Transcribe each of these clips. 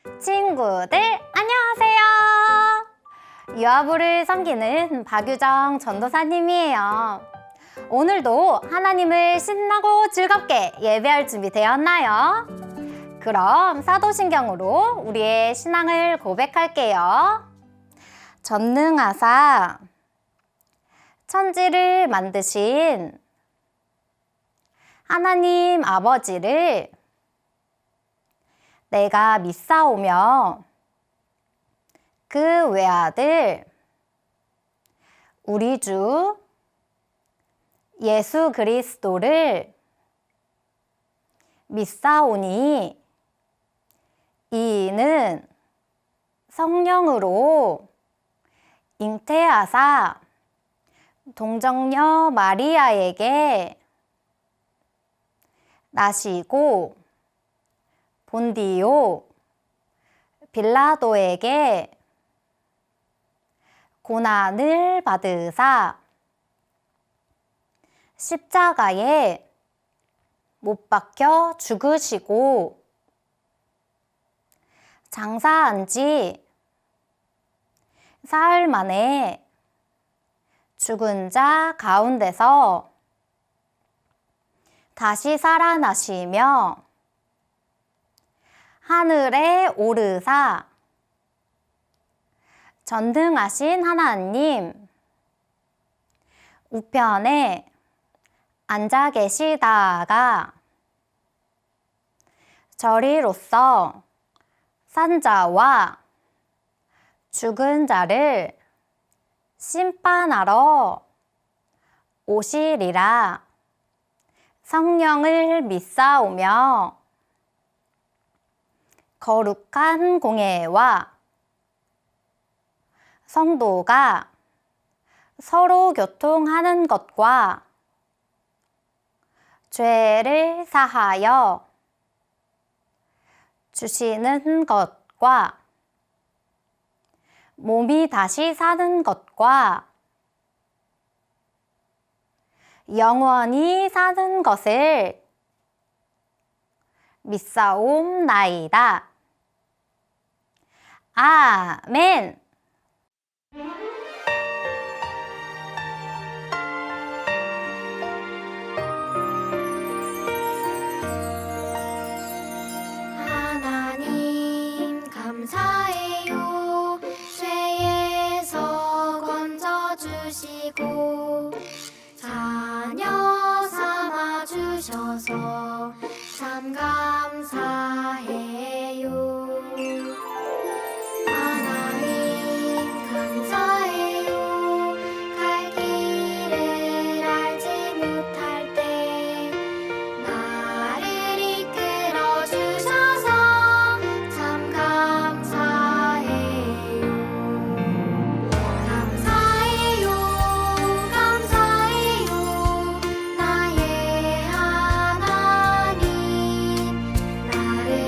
친구들 안녕하세요. 유아부를 섬기는 박유정 전도사님이에요. 오늘도 하나님을 신나고 즐겁게 예배할 준비 되었나요? 그럼 사도신경으로 우리의 신앙을 고백할게요. 전능하사 천지를 만드신 하나님 아버지를 내가 믿사오며 그 외아들 우리 주 예수 그리스도를 믿사오니 이는 성령으로 잉태하사 동정녀 마리아에게 나시고 본디오 빌라도에게 고난을 받으사 십자가에 못 박혀 죽으시고 장사한 지 사흘 만에 죽은 자 가운데서 다시 살아나시며 하늘에 오르사 전능하신 하나님 우편에 앉아 계시다가 저리로서 산자와 죽은 자를 심판하러 오시리라. 성령을 믿사오며 거룩한 공예와 성도가 서로 교통하는 것과 죄를 사하여 주시는 것과 몸이 다시 사는 것과 영원히 사는 것을 믿사옵나이다. 아멘. 하나님 감사해요. 죄에서 건져주시고 자녀 삼아 주셔서 참 감사해요. 하나님 감사해요. 갈 길을 알지 못할 때 나를 이끌어 주셔서 참 감사해요. 감사해요. 감사해요. 나의 하나님 나를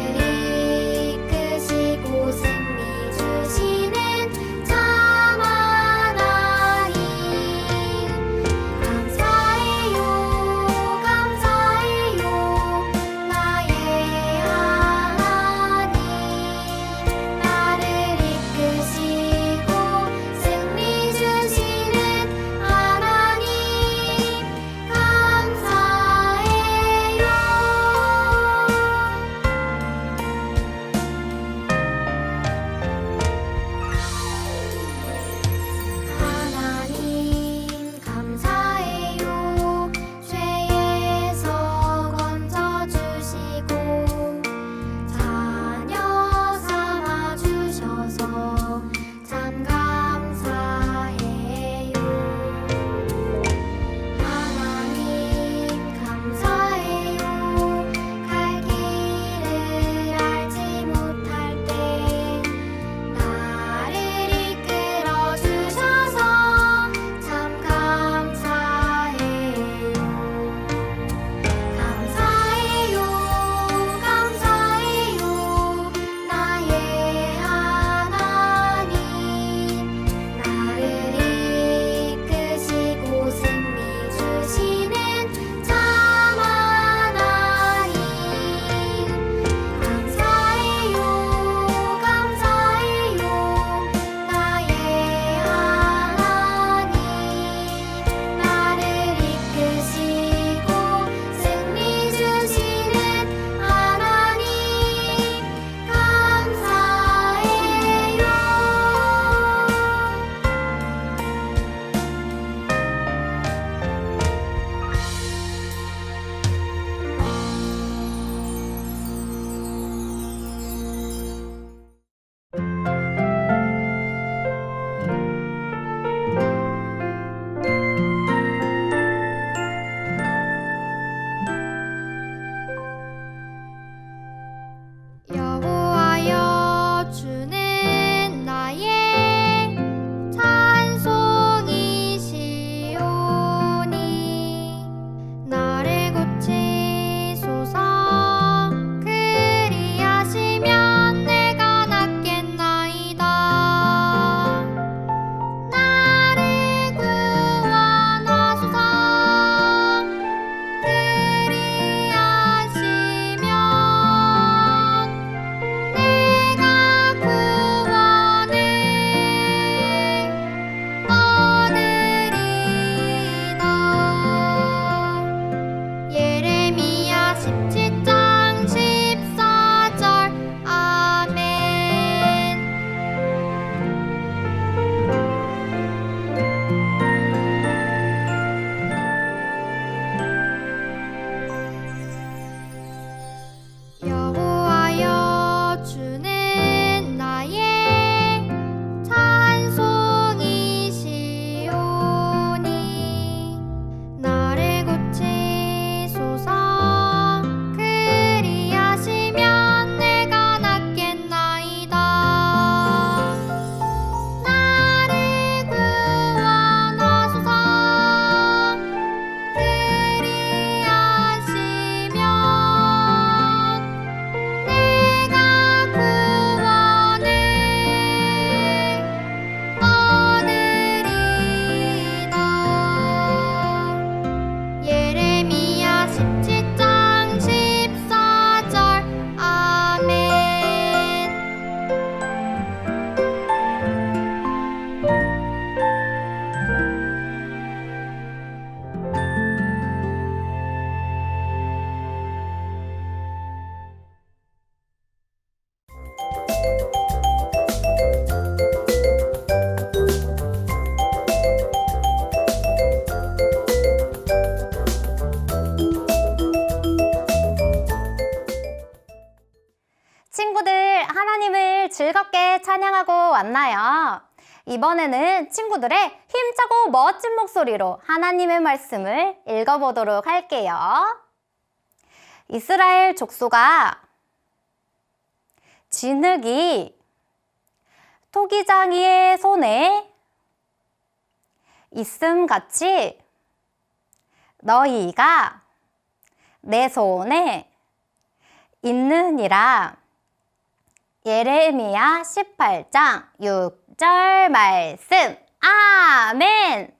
친구들, 하나님을 즐겁게 찬양하고 왔나요? 이번에는 친구들의 힘차고 멋진 목소리로 하나님의 말씀을 읽어보도록 할게요. 이스라엘 족속아, 진흙이 토기장이의 손에 있음같이 너희가 내 손에 있느니라. 예레미야 18장 6절 말씀. 아멘.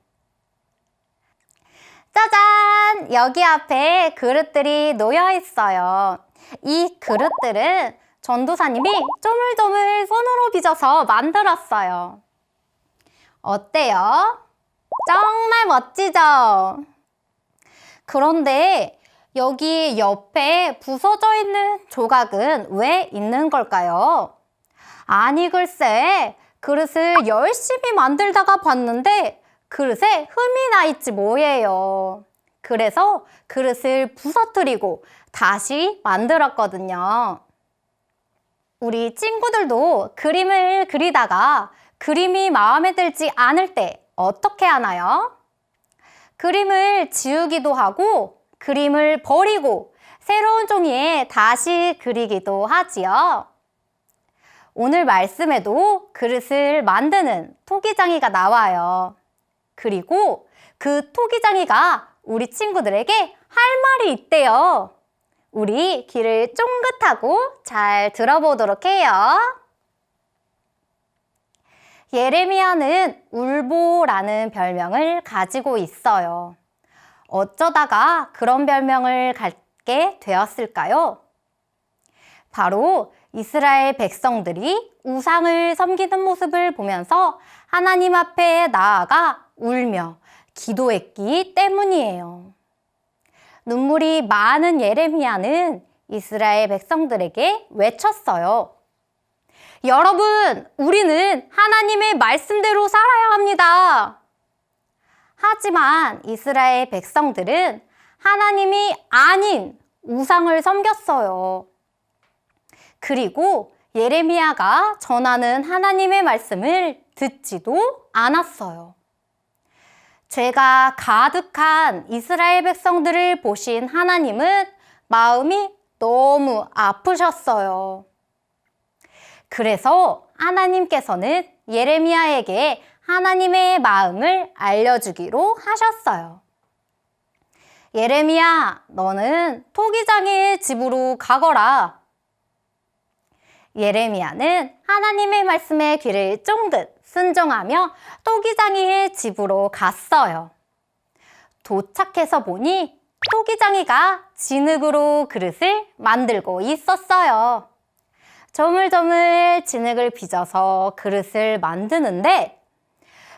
짜잔! 여기 앞에 그릇들이 놓여 있어요. 이 그릇들은 전도사님이 쪼물쪼물 손으로 빚어서 만들었어요. 어때요? 정말 멋지죠? 그런데 여기 옆에 부서져 있는 조각은 왜 있는 걸까요? 아니 글쎄, 그릇을 열심히 만들다가 봤는데 그릇에 흠이 나 있지 뭐예요. 그래서 그릇을 부서뜨리고 다시 만들었거든요. 우리 친구들도 그림을 그리다가 그림이 마음에 들지 않을 때 어떻게 하나요? 그림을 지우기도 하고 그림을 버리고 새로운 종이에 다시 그리기도 하지요. 오늘 말씀에도 그릇을 만드는 토기장이가 나와요. 그리고 그 토기장이가 우리 친구들에게 할 말이 있대요. 우리 귀를 쫑긋하고 잘 들어보도록 해요. 예레미야는 울보라는 별명을 가지고 있어요. 어쩌다가 그런 별명을 갖게 되었을까요? 바로 이스라엘 백성들이 우상을 섬기는 모습을 보면서 하나님 앞에 나아가 울며 기도했기 때문이에요. 눈물이 많은 예레미야는 이스라엘 백성들에게 외쳤어요. 여러분, 우리는 하나님의 말씀대로 살아야 합니다. 하지만 이스라엘 백성들은 하나님이 아닌 우상을 섬겼어요. 그리고 예레미야가 전하는 하나님의 말씀을 듣지도 않았어요. 죄가 가득한 이스라엘 백성들을 보신 하나님은 마음이 너무 아프셨어요. 그래서 하나님께서는 예레미야에게 하나님의 마음을 알려주기로 하셨어요. 예레미야, 너는 토기장의 집으로 가거라. 예레미야는 하나님의 말씀에 귀를 쫑긋 순종하며 토기장이의 집으로 갔어요. 도착해서 보니 토기장이가 진흙으로 그릇을 만들고 있었어요. 조물조물 진흙을 빚어서 그릇을 만드는데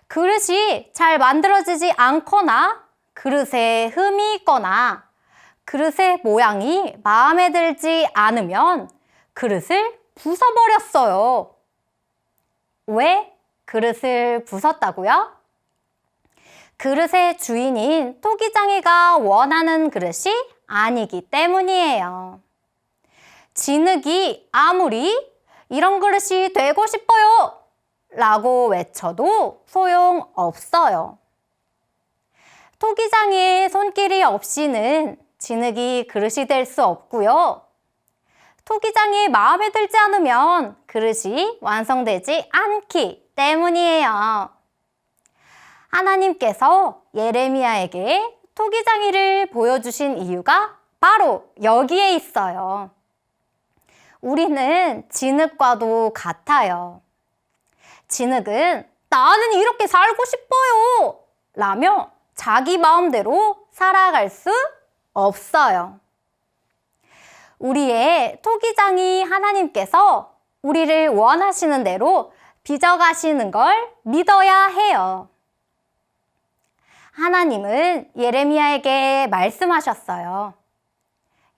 그릇이 잘 만들어지지 않거나 그릇에 흠이 있거나 그릇의 모양이 마음에 들지 않으면 그릇을 부숴버렸어요. 왜 그릇을 부쉈다고요? 그릇의 주인인 토기장이가 원하는 그릇이 아니기 때문이에요. 진흙이 아무리 이런 그릇이 되고 싶어요 라고 외쳐도 소용없어요. 토기장이의 손길이 없이는 진흙이 그릇이 될 수 없고요. 토기장이 마음에 들지 않으면 그릇이 완성되지 않기 때문이에요. 하나님께서 예레미야에게 토기장이를 보여주신 이유가 바로 여기에 있어요. 우리는 진흙과도 같아요. 진흙은 나는 이렇게 살고 싶어요 라며 자기 마음대로 살아갈 수 없어요. 우리의 토기장이 하나님께서 우리를 원하시는 대로 빚어가시는 걸 믿어야 해요. 하나님은 예레미야에게 말씀하셨어요.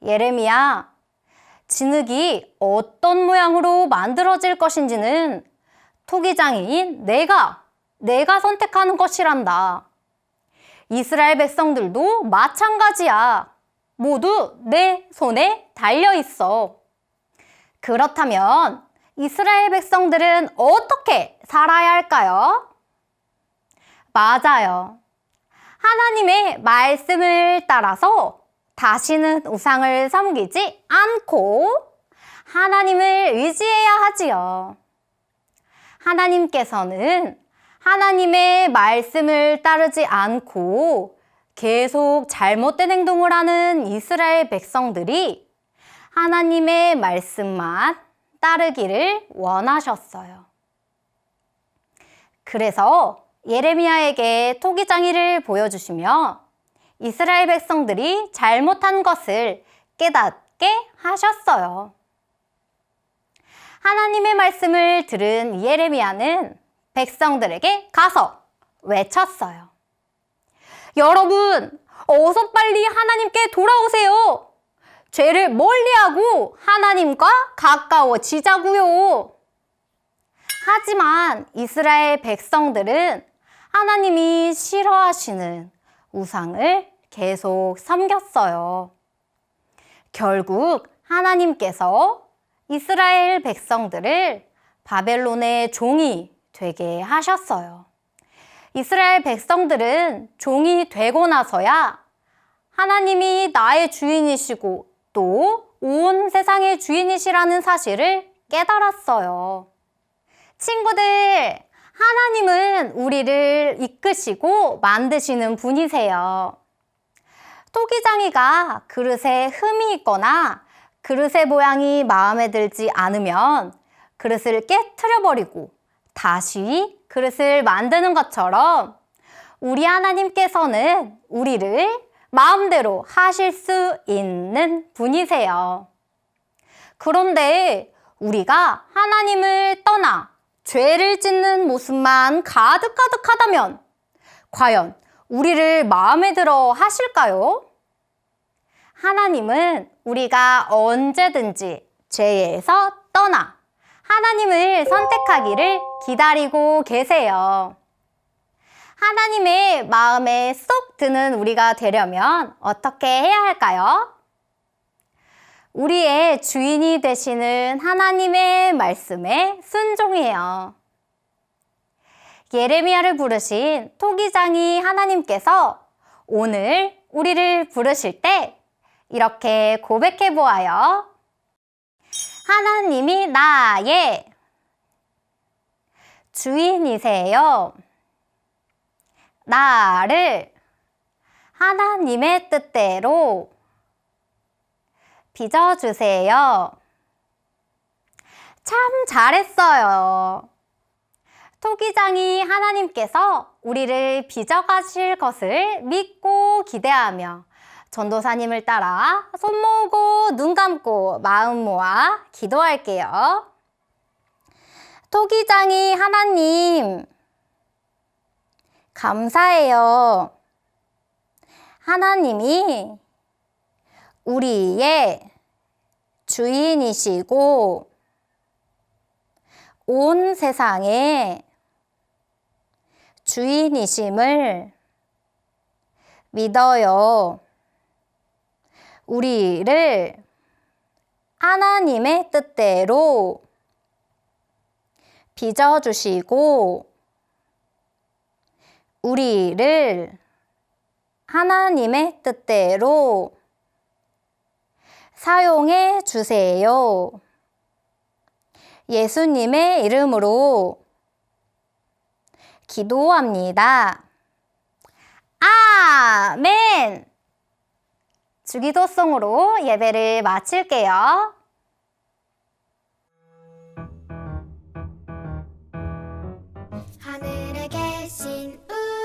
예레미야, 진흙이 어떤 모양으로 만들어질 것인지는 토기장인 내가 선택하는 것이란다. 이스라엘 백성들도 마찬가지야. 모두 내 손에 달려 있어. 그렇다면 이스라엘 백성들은 어떻게 살아야 할까요? 맞아요. 하나님의 말씀을 따라서 다시는 우상을 섬기지 않고 하나님을 의지해야 하지요. 하나님께서는 하나님의 말씀을 따르지 않고 계속 잘못된 행동을 하는 이스라엘 백성들이 하나님의 말씀만 따르기를 원하셨어요. 그래서 예레미야에게 토기장이를 보여주시며 이스라엘 백성들이 잘못한 것을 깨닫게 하셨어요. 하나님의 말씀을 들은 예레미야는 백성들에게 가서 외쳤어요. 여러분, 어서 빨리 하나님께 돌아오세요. 죄를 멀리하고 하나님과 가까워지자고요. 하지만 이스라엘 백성들은 하나님이 싫어하시는 우상을 계속 섬겼어요. 결국 하나님께서 이스라엘 백성들을 바벨론의 종이 되게 하셨어요. 이스라엘 백성들은 종이 되고 나서야 하나님이 나의 주인이시고 또 온 세상의 주인이시라는 사실을 깨달았어요. 친구들, 하나님은 우리를 이끄시고 만드시는 분이세요. 토기장이가 그릇에 흠이 있거나 그릇의 모양이 마음에 들지 않으면 그릇을 깨트려버리고 다시 그릇을 만드는 것처럼 우리 하나님께서는 우리를 마음대로 하실 수 있는 분이세요. 그런데 우리가 하나님을 떠나 죄를 짓는 모습만 가득가득하다면 과연 우리를 마음에 들어 하실까요? 하나님은 우리가 언제든지 죄에서 떠나 하나님을 선택하기를 기다리고 계세요. 하나님의 마음에 쏙 드는 우리가 되려면 어떻게 해야 할까요? 우리의 주인이 되시는 하나님의 말씀에 순종해요. 예레미야를 부르신 토기장이 하나님께서 오늘 우리를 부르실 때 이렇게 고백해 보아요. 하나님이 나의 주인이세요. 나를 하나님의 뜻대로 빚어주세요. 참 잘했어요. 토기장이 하나님께서 우리를 빚어가실 것을 믿고 기대하며 전도사님을 따라 손 모으고 눈 감고 마음 모아 기도할게요. 토기장이 하나님, 감사해요. 하나님이 우리의 주인이시고 온 세상의 주인이심을 믿어요. 우리를 하나님의 뜻대로 빚어주시고 우리를 하나님의 뜻대로 사용해 주세요. 예수님의 이름으로 기도합니다. 아멘! 주기도송으로 예배를 마칠게요. 하늘에 계신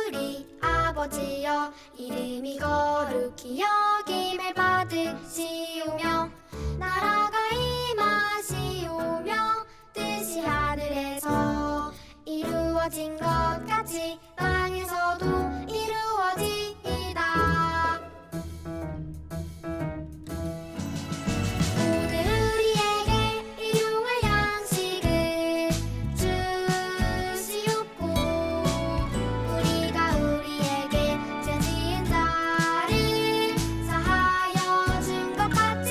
우리 아버지여, 이름이 거룩히 여김을 받으시오며 나라가 임하시오며 뜻이 하늘에서 이루어진 것 같이 땅에서도 이루어지이다. 오늘 우리에게 일용할 양식을 주시옵고 우리가 우리에게 죄 지은 자를 사하여 준 것 같이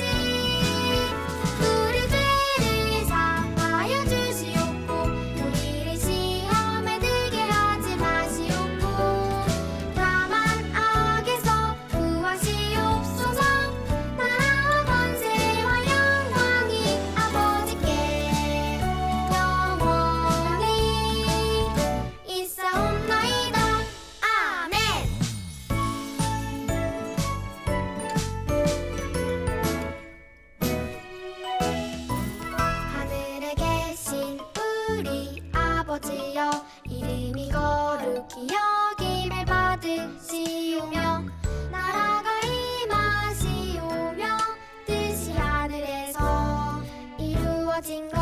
이루어진 것